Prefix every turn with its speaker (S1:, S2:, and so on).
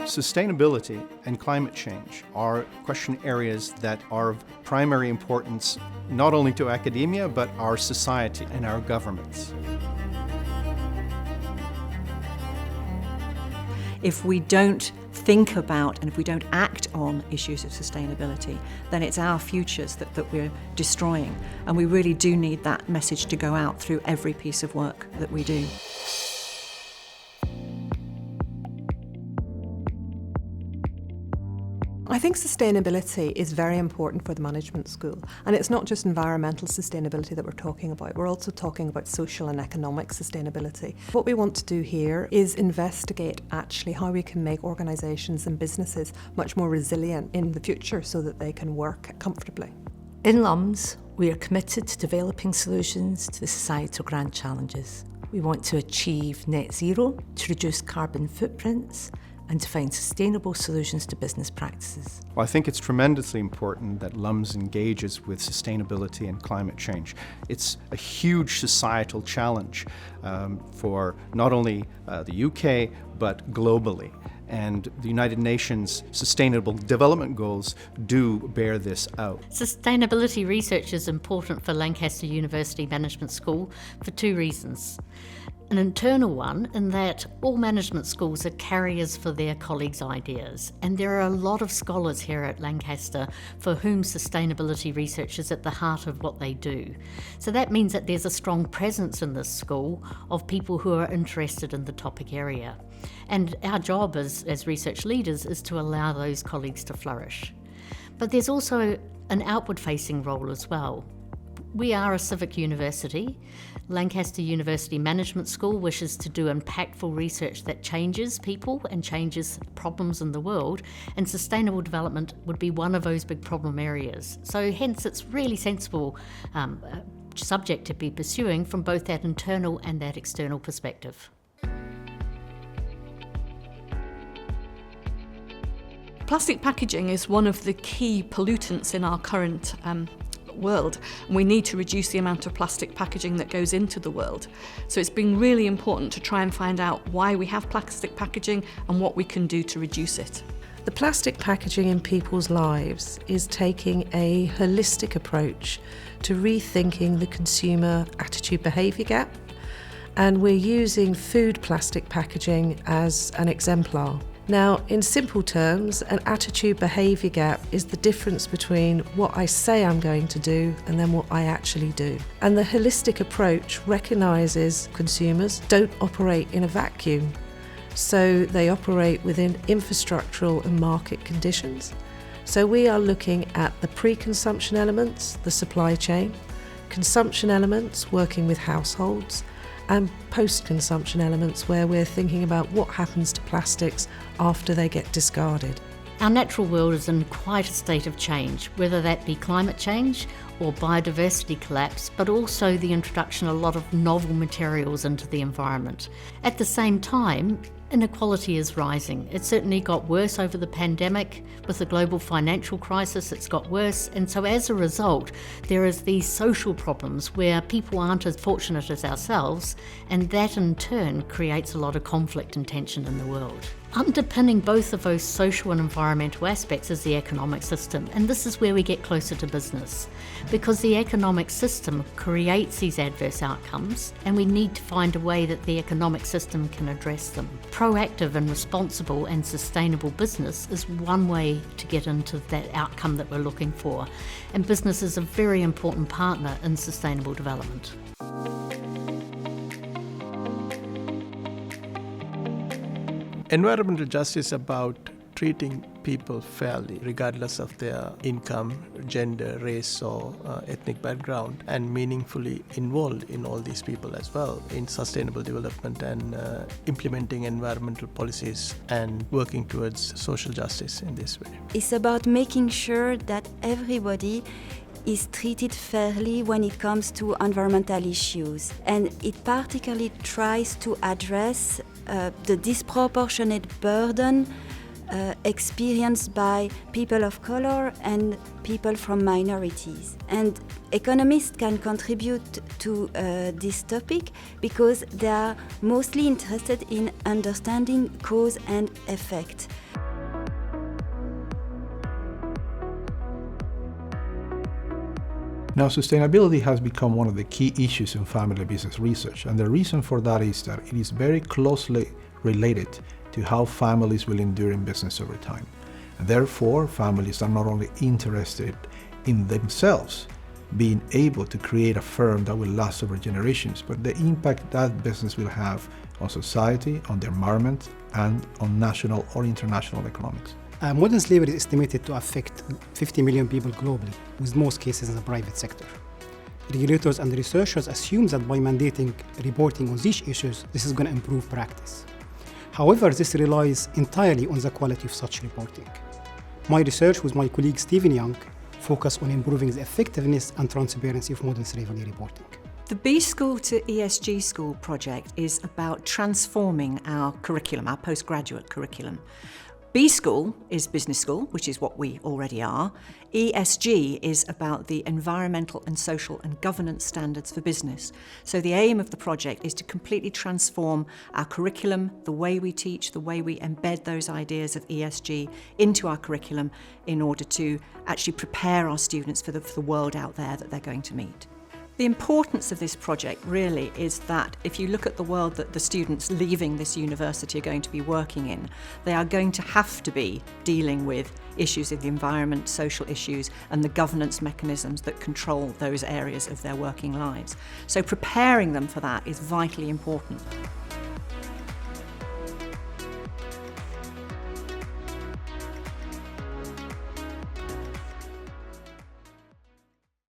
S1: Sustainability and climate change are question areas that are of primary importance not only to academia, but our society and our governments.
S2: If we don't think about and if we don't act on issues of sustainability, then it's our futures that we're destroying. And we really do need that message to go out through every piece of work that we do.
S3: I think sustainability is very important for the management school, and it's not just environmental sustainability that we're talking about, we're also talking about social and economic sustainability. What we want to do here is investigate actually how we can make organisations and businesses much more resilient in the future so that they can work comfortably.
S4: In LUMS, we are committed to developing solutions to the societal grand challenges. We want to achieve net zero, to reduce carbon footprints, and to find sustainable solutions to business practices.
S1: Well, I think it's tremendously important that LUMS engages with sustainability and climate change. It's a huge societal challenge for not only the UK, but globally. And the United Nations Sustainable Development Goals do bear this out.
S5: Sustainability research is important for Lancaster University Management School for two reasons. An internal one, in that all management schools are carriers for their colleagues' ideas, and there are a lot of scholars here at Lancaster for whom sustainability research is at the heart of what they do. So that means that there's a strong presence in this school of people who are interested in the topic area. And our job as research leaders is to allow those colleagues to flourish. But there's also an outward-facing role as well. We are a civic university. Lancaster University Management School wishes to do impactful research that changes people and changes problems in the world, and sustainable development would be one of those big problem areas. So hence it's really sensible subject to be pursuing from both that internal and that external perspective.
S6: Plastic packaging is one of the key pollutants in our current world. We need to reduce the amount of plastic packaging that goes into the world. So it's been really important to try and find out why we have plastic packaging and what we can do to reduce it.
S7: The plastic packaging in people's lives is taking a holistic approach to rethinking the consumer attitude behaviour gap, and we're using food plastic packaging as an exemplar. Now, in simple terms, an attitude behaviour gap is the difference between what I say I'm going to do and then what I actually do. And the holistic approach recognises consumers don't operate in a vacuum. So they operate within infrastructural and market conditions. So we are looking at the pre-consumption elements, the supply chain, consumption elements, working with households, and post-consumption elements where we're thinking about what happens to plastics after they get discarded.
S5: Our natural world is in quite a state of change, whether that be climate change or biodiversity collapse, but also the introduction of a lot of novel materials into the environment. At the same time, inequality is rising. It certainly got worse over the pandemic. With the global financial crisis, it's got worse. And so as a result, there is these social problems where people aren't as fortunate as ourselves, and that in turn creates a lot of conflict and tension in the world. Underpinning both of those social and environmental aspects is the economic system, and this is where we get closer to business, because the economic system creates these adverse outcomes, and we need to find a way that the economic system can address them. Proactive and responsible and sustainable business is one way to get into that outcome that we're looking for, and business is a very important partner in sustainable development.
S8: Environmental justice is about treating people fairly, regardless of their income, gender, race, or ethnic background, and meaningfully involved in all these people as well in sustainable development and implementing environmental policies and working towards social justice in this way.
S9: It's about making sure that everybody is treated fairly when it comes to environmental issues, and it particularly tries to address the disproportionate burden experienced by people of color and people from minorities. And economists can contribute to this topic because they are mostly interested in understanding cause and effect.
S10: Now, sustainability has become one of the key issues in family business research, and the reason for that is that it is very closely related to how families will endure in business over time. And therefore, families are not only interested in themselves being able to create a firm that will last over generations, but the impact that business will have on society, on the environment, and on national or international economics.
S11: Modern slavery is estimated to affect 50 million people globally, with most cases in the private sector. Regulators and researchers assume that by mandating reporting on these issues, this is going to improve practice. However, this relies entirely on the quality of such reporting. My research with my colleague Stephen Young focus on improving the effectiveness and transparency of modern slavery reporting.
S2: The B School to ESG School project is about transforming our curriculum, our postgraduate curriculum. B School is business school, which is what we already are. ESG is about the environmental and social and governance standards for business. So the aim of the project is to completely transform our curriculum, the way we teach, the way we embed those ideas of ESG into our curriculum in order to actually prepare our students for the world out there that they're going to meet. The importance of this project really is that if you look at the world that the students leaving this university are going to be working in, they are going to have to be dealing with issues of the environment, social issues, and the governance mechanisms that control those areas of their working lives. So preparing them for that is vitally important.